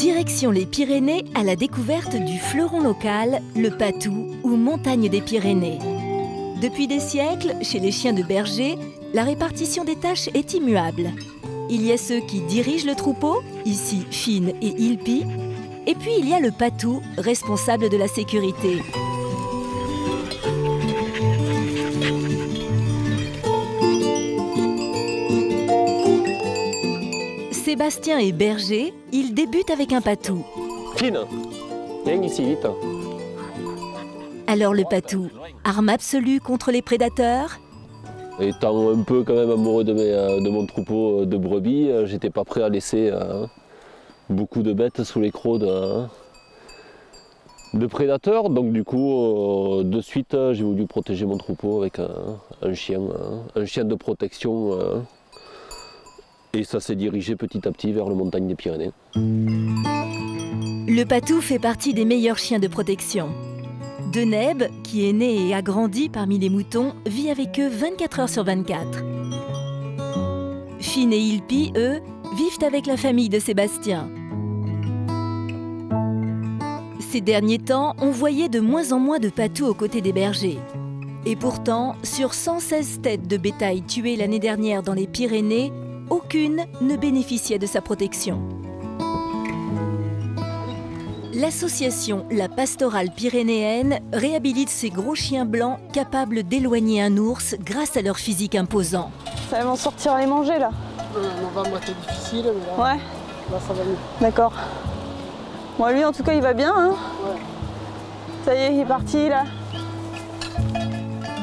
Direction les Pyrénées à la découverte du fleuron local, le patou ou montagne des Pyrénées. Depuis des siècles, chez les chiens de berger, la répartition des tâches est immuable. Il y a ceux qui dirigent le troupeau, ici Fine et Ilpi, et puis il y a le patou, responsable de la sécurité. Sébastien est berger, il débute avec un patou. Fine, viens ici vite. Alors le patou, arme absolue contre les prédateurs? Étant un peu quand même amoureux de mon troupeau de brebis, j'étais pas prêt à laisser beaucoup de bêtes sous les crocs de prédateurs. Donc du coup, de suite, j'ai voulu protéger mon troupeau avec un chien de protection. Et ça s'est dirigé petit à petit vers la montagne des Pyrénées. Le patou fait partie des meilleurs chiens de protection. Deneb, qui est né et a grandi parmi les moutons, vit avec eux 24 heures sur 24. Fine et Ilpi, eux, vivent avec la famille de Sébastien. Ces derniers temps, on voyait de moins en moins de patous aux côtés des bergers. Et pourtant, sur 116 têtes de bétail tuées l'année dernière dans les Pyrénées, aucune ne bénéficiait de sa protection. L'association La Pastorale Pyrénéenne réhabilite ces gros chiens blancs capables d'éloigner un ours grâce à leur physique imposant. Ça va en sortir à les manger là. On va moitié difficile, mais là, ouais. Là ça va mieux. D'accord. Bon, lui en tout cas il va bien. Hein, ouais. Ça y est, il est parti là.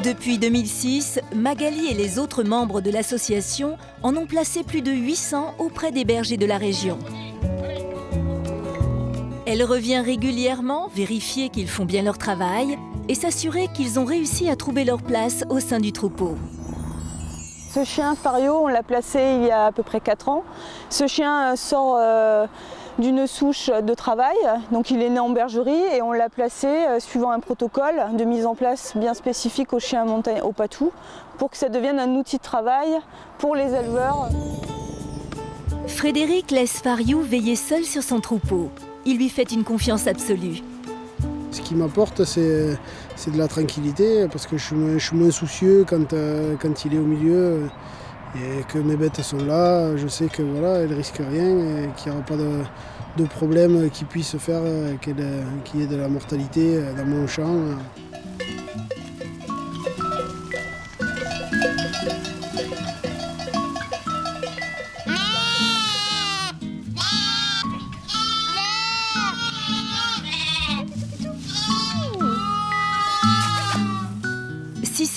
Depuis 2006, Magali et les autres membres de l'association en ont placé plus de 800 auprès des bergers de la région. Elle revient régulièrement vérifier qu'ils font bien leur travail et s'assurer qu'ils ont réussi à trouver leur place au sein du troupeau. Ce chien, Fario, on l'a placé il y a à peu près 4 ans. Ce chien sort d'une souche de travail, donc il est né en bergerie et on l'a placé suivant un protocole de mise en place bien spécifique aux chiens au patou pour que ça devienne un outil de travail pour les éleveurs. Frédéric laisse Fario veiller seul sur son troupeau. Il lui fait une confiance absolue. Ce qui m'apporte, c'est de la tranquillité parce que je suis moins soucieux quand il est au milieu et que mes bêtes sont là. Je sais que voilà, elles ne risquent rien et qu'il n'y aura pas de problème qui puisse faire qu'il y ait de la mortalité dans mon champ.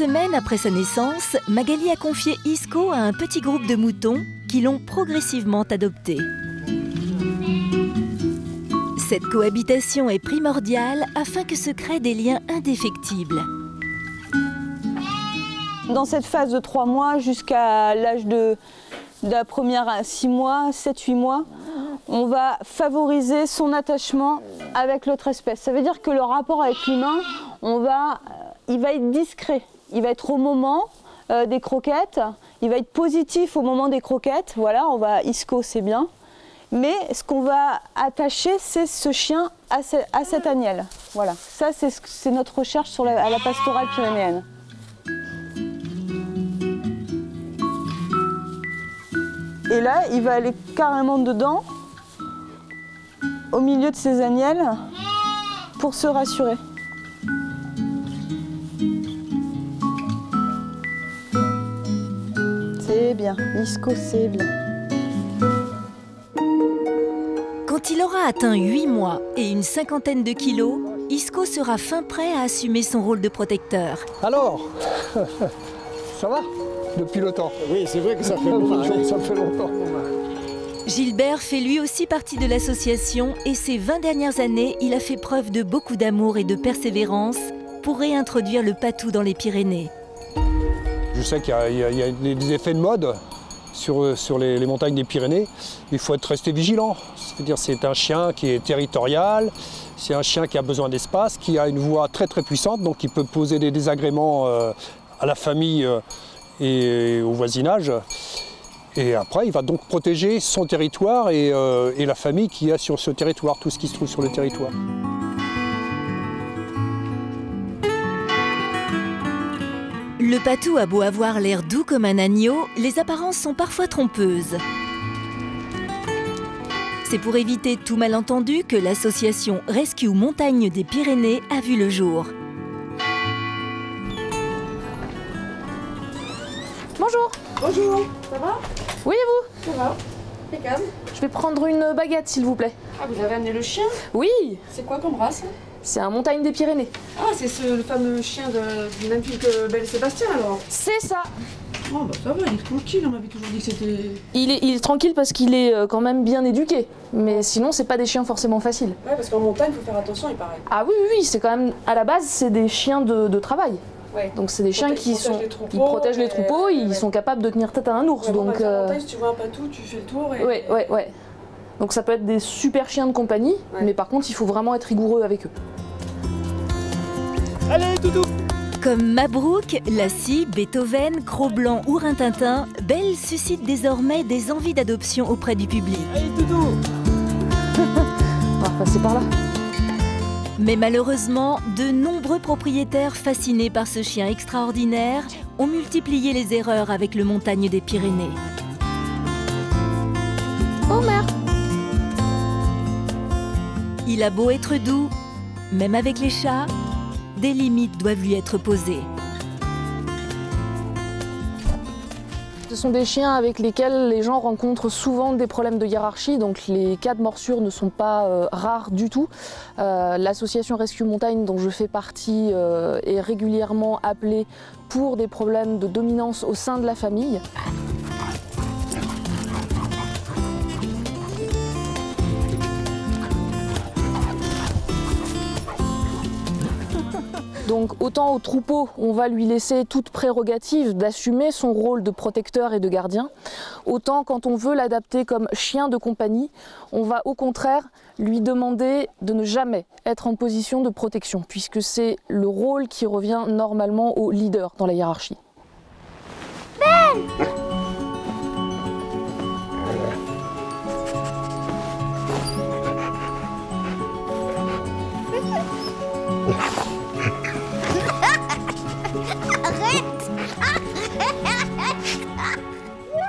Semaines après sa naissance, Magali a confié Isco à un petit groupe de moutons qui l'ont progressivement adopté. Cette cohabitation est primordiale afin que se créent des liens indéfectibles. Dans cette phase de 3 mois jusqu'à l'âge de la première à 6 mois, 7-8 mois, on va favoriser son attachement avec l'autre espèce. Ça veut dire que le rapport avec l'humain, il va être discret. Il va être au moment des croquettes, il va être positif au moment des croquettes. Voilà, Isco, c'est bien. Mais ce qu'on va attacher, c'est ce chien à cette agnelle. Voilà, ça c'est notre recherche à la pastorale pyrénéenne. Et là, il va aller carrément dedans, au milieu de ces agnelles, pour se rassurer. C'est bien, Isco, c'est bien. Quand il aura atteint 8 mois et une 50aine de kilos, Isco sera fin prêt à assumer son rôle de protecteur. Alors, ça va depuis le temps? Oui, c'est vrai que ça fait longtemps. Ça fait longtemps. Gilbert fait lui aussi partie de l'association et ces 20 dernières années, il a fait preuve de beaucoup d'amour et de persévérance pour réintroduire le patou dans les Pyrénées. Je sais qu'il y a des effets de mode sur les montagnes des Pyrénées. Il faut rester vigilant. C'est-à-dire c'est un chien qui est territorial, c'est un chien qui a besoin d'espace, qui a une voix très très puissante, donc il peut poser des désagréments à la famille et au voisinage. Et après, il va donc protéger son territoire et la famille qu'il y a sur ce territoire, tout ce qui se trouve sur le territoire. Le patou a beau avoir l'air doux comme un agneau, les apparences sont parfois trompeuses. C'est pour éviter tout malentendu que l'association Rescue Montagne des Pyrénées a vu le jour. Bonjour. Bonjour, ça va? Oui, et vous? Ça va, impeccable. Je vais prendre une baguette, s'il vous plaît. Ah, vous avez amené le chien? Oui, C'est quoi comme race? c'est un Montagne des Pyrénées. Ah, c'est le fameux chien du même film que Belle et Sébastien alors? C'est ça. Oh bah ça va, il est tranquille, on m'avait toujours dit que c'était... Il est tranquille parce qu'il est quand même bien éduqué. Mais sinon, c'est pas des chiens forcément faciles. Ouais, parce qu'en montagne, il faut faire attention, il paraît. Ah oui, oui, oui, c'est quand même, à la base, c'est des chiens de travail. Ouais. Donc c'est des chiens qui protègent les troupeaux, ouais. ils sont capables de tenir tête à un ours. Ouais, bon, donc en montagne, si tu vois un patou, tu fais le tour et... ouais. Donc ça peut être des super chiens de compagnie, mais par contre, il faut vraiment être rigoureux avec eux. Allez, Doudou! Comme Mabrouk, Lassie, Beethoven, Cro-Blanc ou Rintintin, Belle suscite désormais des envies d'adoption auprès du public. Allez, Doudou! On va repasser par là. Mais malheureusement, de nombreux propriétaires fascinés par ce chien extraordinaire ont multiplié les erreurs avec le Montagne des Pyrénées. Oh merde! Il a beau être doux, même avec les chats, des limites doivent lui être posées. Ce sont des chiens avec lesquels les gens rencontrent souvent des problèmes de hiérarchie, donc les cas de morsure ne sont pas rares du tout. L'association Rescue Montagne dont je fais partie est régulièrement appelée pour des problèmes de dominance au sein de la famille. Donc autant au troupeau, on va lui laisser toute prérogative d'assumer son rôle de protecteur et de gardien, autant quand on veut l'adapter comme chien de compagnie, on va au contraire lui demander de ne jamais être en position de protection, puisque c'est le rôle qui revient normalement au leader dans la hiérarchie. Ben!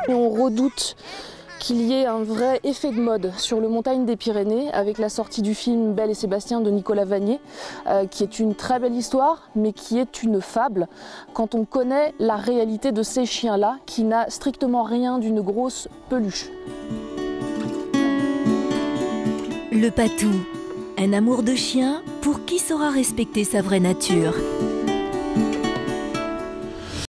Et on redoute qu'il y ait un vrai effet de mode sur le Montagne des Pyrénées avec la sortie du film Belle et Sébastien de Nicolas Vanier, qui est une très belle histoire, mais qui est une fable quand on connaît la réalité de ces chiens-là, qui n'a strictement rien d'une grosse peluche. Le patou, un amour de chien pour qui saura respecter sa vraie nature.